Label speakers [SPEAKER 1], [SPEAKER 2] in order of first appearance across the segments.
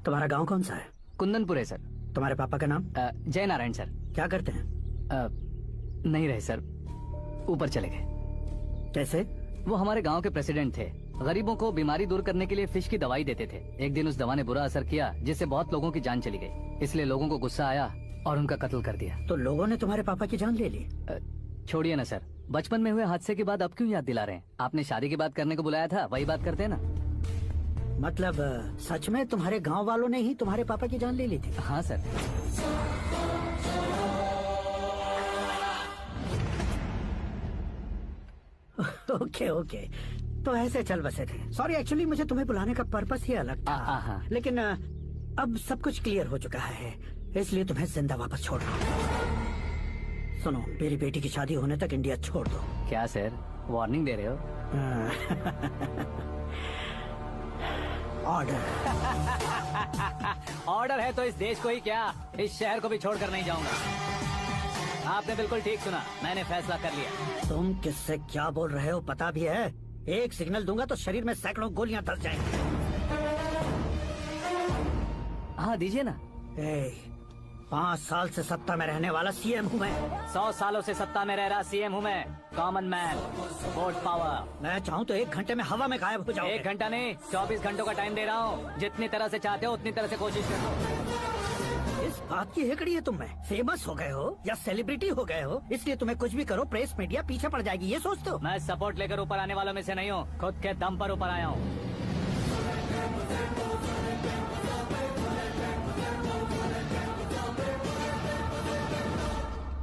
[SPEAKER 1] तुम्हारा गांव कौन सा है?
[SPEAKER 2] कुंदनपुर है सर।
[SPEAKER 1] तुम्हारे पापा का नाम?
[SPEAKER 2] जय नारायण सर।
[SPEAKER 1] क्या करते हैं?
[SPEAKER 2] नहीं रहे सर, ऊपर चले गए।
[SPEAKER 1] कैसे?
[SPEAKER 2] वो हमारे गांव के प्रेसिडेंट थे। गरीबों को बीमारी दूर करने के लिए फिश की दवाई देते थे। एक दिन उस दवा ने बुरा असर किया जिससे बहुत लोगों की जान चली गई। इसलिए लोगों को गुस्सा आया और उनका कत्ल कर दिया।
[SPEAKER 1] तो लोगों ने तुम्हारे पापा की जान ले ली?
[SPEAKER 2] छोड़िए ना सर, बचपन में हुए हादसे के बाद अब क्यों याद दिला रहे हैं? आपने शादी की बात करने को बुलाया था, वही बात करते हैं ना।
[SPEAKER 1] मतलब सच में तुम्हारे गांव वालों ने ही तुम्हारे पापा की जान ले ली थी?
[SPEAKER 2] हाँ सर।
[SPEAKER 1] ओके ओके, तो ऐसे चल बसे थे। सॉरी, एक्चुअली मुझे तुम्हें बुलाने का पर्पस ही अलग था। लेकिन अब सब कुछ क्लियर हो चुका है, इसलिए तुम्हें जिंदा वापस छोड़ रहा हूँ। सुनो, मेरी बेटी की शादी होने तक इंडिया छोड़ दो।
[SPEAKER 2] क्या सर, वार्निंग दे रहे हो?
[SPEAKER 1] ऑर्डर।
[SPEAKER 2] ऑर्डर है तो इस देश को ही क्या, इस शहर को भी छोड़कर नहीं जाऊंगा। आपने बिल्कुल ठीक सुना, मैंने फैसला कर लिया।
[SPEAKER 1] तुम किससे क्या बोल रहे हो पता भी है? एक सिग्नल दूंगा तो शरीर में सैकड़ों गोलियां धस जाएंगी।
[SPEAKER 2] हाँ दीजिए ना।
[SPEAKER 1] 5 साल से सत्ता में रहने वाला सीएम हूँ मैं।
[SPEAKER 2] 100 सालों से सत्ता में रह रहा सीएम हूँ मैं। Common man, vote power.
[SPEAKER 1] मैं चाहूँ तो 1 घंटे में हवा में गायब हो जाऊँ।
[SPEAKER 2] 1 घंटा नहीं, 24 घंटों का टाइम दे रहा हूँ। जितनी तरह से चाहते हो उतनी तरह से कोशिश करो।
[SPEAKER 1] इस बात की हेकड़ी है तुम में। फेमस हो गए हो या सेलिब्रिटी हो गए हो, इसलिए तुम्हें कुछ भी करो प्रेस मीडिया पीछे पड़ जाएगी, ये सोचते हो?
[SPEAKER 2] मैं सपोर्ट लेकर ऊपर आने वालों में से नहीं हूँ, खुद के दम पर ऊपर आया हूँ।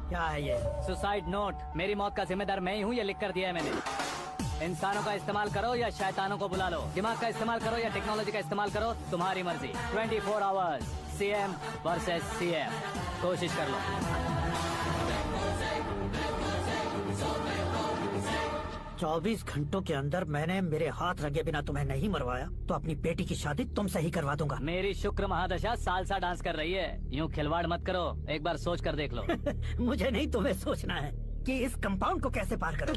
[SPEAKER 1] क्या है ये?
[SPEAKER 2] Suicide note. मेरी मौत का जिम्मेदार मैं ही हूँ, ये लिख कर दिया है मैंने। इंसानों का इस्तेमाल करो या शैतानों को बुला लो, दिमाग का इस्तेमाल करो या टेक्नोलॉजी का इस्तेमाल करो, तुम्हारी मर्जी। 24 आवर्स सीएम वर्सेस सीएम, कोशिश कर लो।
[SPEAKER 1] 24 घंटों के अंदर मैंने मेरे हाथ रंगे बिना तुम्हें नहीं मरवाया तो अपनी बेटी की शादी तुमसे ही करवा दूंगा।
[SPEAKER 2] मेरी शुक्र महादशा सालसा डांस कर रही है, यूँ खिलवाड़ मत करो, एक बार सोच कर देख लो।
[SPEAKER 1] मुझे नहीं, तुम्हें सोचना है कि इस कंपाउंड को कैसे पार करूं।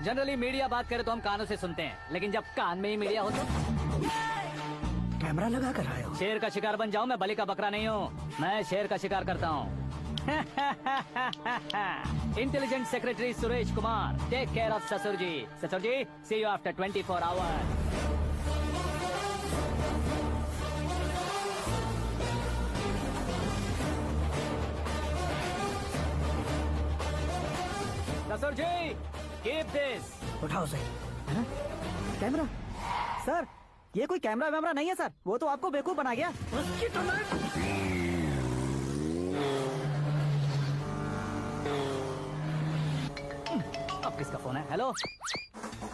[SPEAKER 2] जनरली मीडिया बात करे तो हम कानों से सुनते हैं, लेकिन जब कान में ही मीडिया हो तो
[SPEAKER 1] कैमरा लगा कर आए हो।
[SPEAKER 2] शेर का शिकार बन जाऊं, मैं बलि का बकरा नहीं हूँ, मैं शेर का शिकार करता हूँ। Intelligent secretary Suresh Kumar, take care of ससुर जी। ससुर जी, सी यू आफ्टर 24 आवर्स। ससुर जी, कीप दिस।
[SPEAKER 1] उठाओ सही।
[SPEAKER 3] कैमरा? सर, ये कोई कैमरा वैमरा नहीं है सर, वो तो आपको बेवकूफ बना गया।
[SPEAKER 1] उसकी तो मैं...
[SPEAKER 2] अब किसका फोन है? हेलो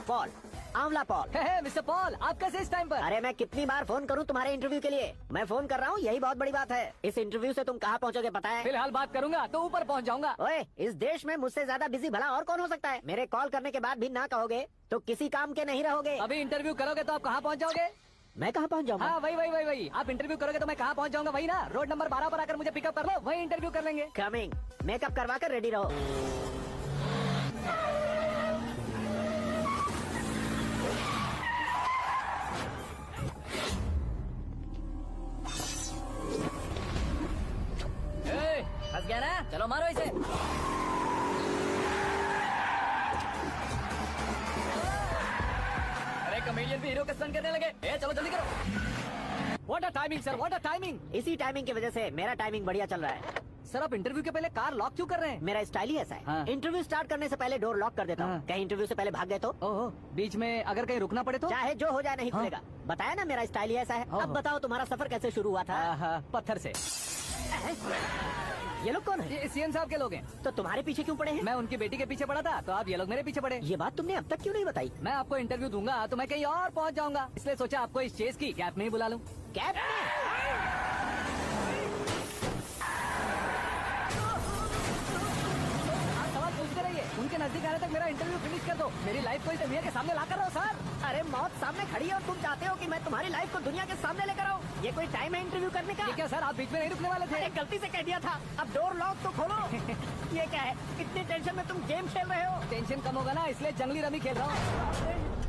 [SPEAKER 3] पॉल, आंवला पॉल।
[SPEAKER 2] मिस्टर पॉल, आप कैसे इस टाइम पर?
[SPEAKER 3] अरे मैं कितनी बार फोन करूं तुम्हारे इंटरव्यू के लिए? मैं फोन कर रहा हूं, यही बहुत बड़ी बात है। इस इंटरव्यू से तुम कहां पहुंचोगे पता है?
[SPEAKER 2] फिलहाल बात करूंगा तो ऊपर पहुंच जाऊंगा।
[SPEAKER 3] ओए, इस देश में मुझसे ज्यादा बिजी भला और कौन हो सकता है? मेरे कॉल करने के बाद भी ना कहोगे तो किसी काम के नहीं रहोगे।
[SPEAKER 2] अभी इंटरव्यू करोगे तो आप कहाँ पहुँच जाओगे?
[SPEAKER 3] मैं कहाँ पहुँच जाऊंगा?
[SPEAKER 2] हाँ वही। आप इंटरव्यू करोगे तो मैं कहाँ पहुँच जाऊंगा? वही ना, रोड नंबर 12 पर आकर मुझे पिकअप कर लो, वही इंटरव्यू कर लेंगे।
[SPEAKER 3] कमिंग। मेकअप करवा कर रेडी रहो।
[SPEAKER 2] फंस गया ना, चलो मारो इसे। अरे कमेडियन भी हीरो का स्टंट करने लगे। चलो जल्दी करो। What a timing sir, what a timing.
[SPEAKER 3] इसी टाइमिंग की वजह से मेरा टाइमिंग बढ़िया चल रहा है।
[SPEAKER 2] सर आप इंटरव्यू के पहले कार लॉक क्यों कर रहे हैं?
[SPEAKER 3] मेरा स्टाइल ही ऐसा है।
[SPEAKER 2] हाँ।
[SPEAKER 3] इंटरव्यू स्टार्ट करने से पहले डोर लॉक कर देता हूँ। कहीं इंटरव्यू से पहले भाग गए तो?
[SPEAKER 2] ओहो, बीच में अगर कहीं रुकना पड़े तो?
[SPEAKER 3] चाहे जो हो जाए नहीं खुलेगा। बताया ना मेरा स्टाइल ही ऐसा है। अब बताओ तुम्हारा सफर कैसे शुरू हुआ था?
[SPEAKER 2] पत्थर से।
[SPEAKER 3] ये लोग कौन है?
[SPEAKER 2] ये सीएम साहब के लोग हैं।
[SPEAKER 3] तो तुम्हारे पीछे क्यों पड़े हैं?
[SPEAKER 2] मैं उनकी बेटी के पीछे पड़ा था तो आप ये लोग मेरे पीछे पड़े।
[SPEAKER 3] ये बात तुमने अब तक क्यों नहीं बताई?
[SPEAKER 2] मैं आपको इंटरव्यू दूंगा तो मैं कहीं और पहुंच जाऊंगा, इसलिए सोचा आपको इस चेस की कैप में ही बुला लूं।
[SPEAKER 3] कैप में?
[SPEAKER 2] पूछते रहिए, उनके नजदीक आने तक मेरा इंटरव्यू फिनिश कर दो। मेरी लाइफ को इस दुनिया के सामने ला कर रहो सर।
[SPEAKER 3] अरे मौत सामने खड़ी है और तुम चाहते हो कि मैं तुम्हारी लाइफ को दुनिया के सामने लेकर आऊं? ये कोई टाइम है इंटरव्यू करने का?
[SPEAKER 2] क्या सर आप बीच में नहीं रुकने वाले थे?
[SPEAKER 3] अरे गलती से कह दिया था, अब डोर लॉक तो खोलो। ये क्या है, इतनी टेंशन में तुम गेम खेल रहे हो?
[SPEAKER 2] टेंशन कम होगा ना, इसलिए जंगली रमी खेल रहा हूँ।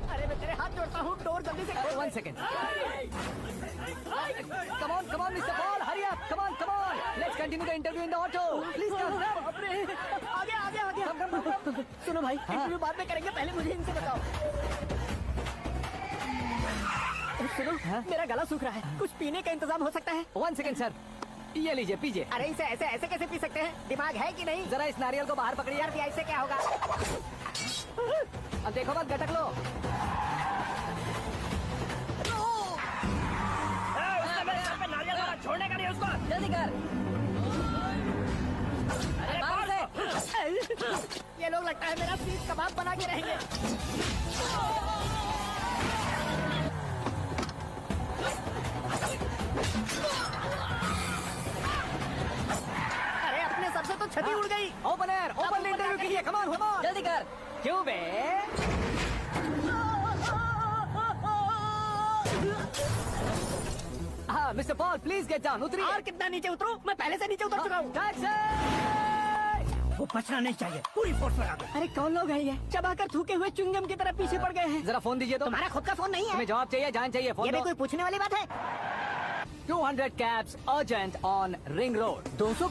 [SPEAKER 3] अरे मैं तेरे हाथ जोड़ता हूँ, डोर और जल्दी से खोल।
[SPEAKER 2] 1 second. Come on, Mr. Paul, hurry up. Come on. Let's continue the interview in the auto. Please come.
[SPEAKER 3] आगे आगे आगे। सुनो भाई, इंटरव्यू बाद में करेंगे, पहले मुझे इनसे बताओ। सुनो, मेरा गला सूख रहा है, कुछ पीने का इंतजाम हो सकता है?
[SPEAKER 2] 1 second, sir. ये लीजिए, पीजिए।
[SPEAKER 3] अरे इसे ऐसे कैसे पी सकते हैं? दिमाग है कि नहीं?
[SPEAKER 2] जरा इस नारियल को बाहर पकड़िए।
[SPEAKER 3] यार इससे क्या होगा?
[SPEAKER 2] अब देखो मत, गटक लो।
[SPEAKER 3] छोड़ने का नहीं उसको।
[SPEAKER 2] जल्दी कर। अरे बाहर से।
[SPEAKER 3] ये लोग लगता है मेरा सीख कबाब बना के रहेंगे। अरे अपने सबसे तो छती उड़ गई।
[SPEAKER 2] ओपन इंटरव्यू के लिए। कम ऑन जल्दी कर। क्यों बे? हाँ mister Paul, please get down. उतरिए।
[SPEAKER 3] और कितना नीचे उतरूं? मैं पहले से नीचे उतर चुका हूँ।
[SPEAKER 1] वो बचना नहीं चाहिए, पूरी फोर्स लगा दो।
[SPEAKER 3] अरे कौन लोग हैं ये? चबाकर थूके हुए चुंगम की तरह पीछे पड़ गए हैं।
[SPEAKER 2] जरा फोन दीजिए तो।
[SPEAKER 3] तुम्हारा खुद का फोन नहीं है?
[SPEAKER 2] तुम्हें जवाब चाहिए, जान चाहिए, फोन
[SPEAKER 3] ये भी
[SPEAKER 2] दो।
[SPEAKER 3] कोई पूछने वाली बात है?
[SPEAKER 2] 200 cabs urgent on Ring Road.
[SPEAKER 3] 200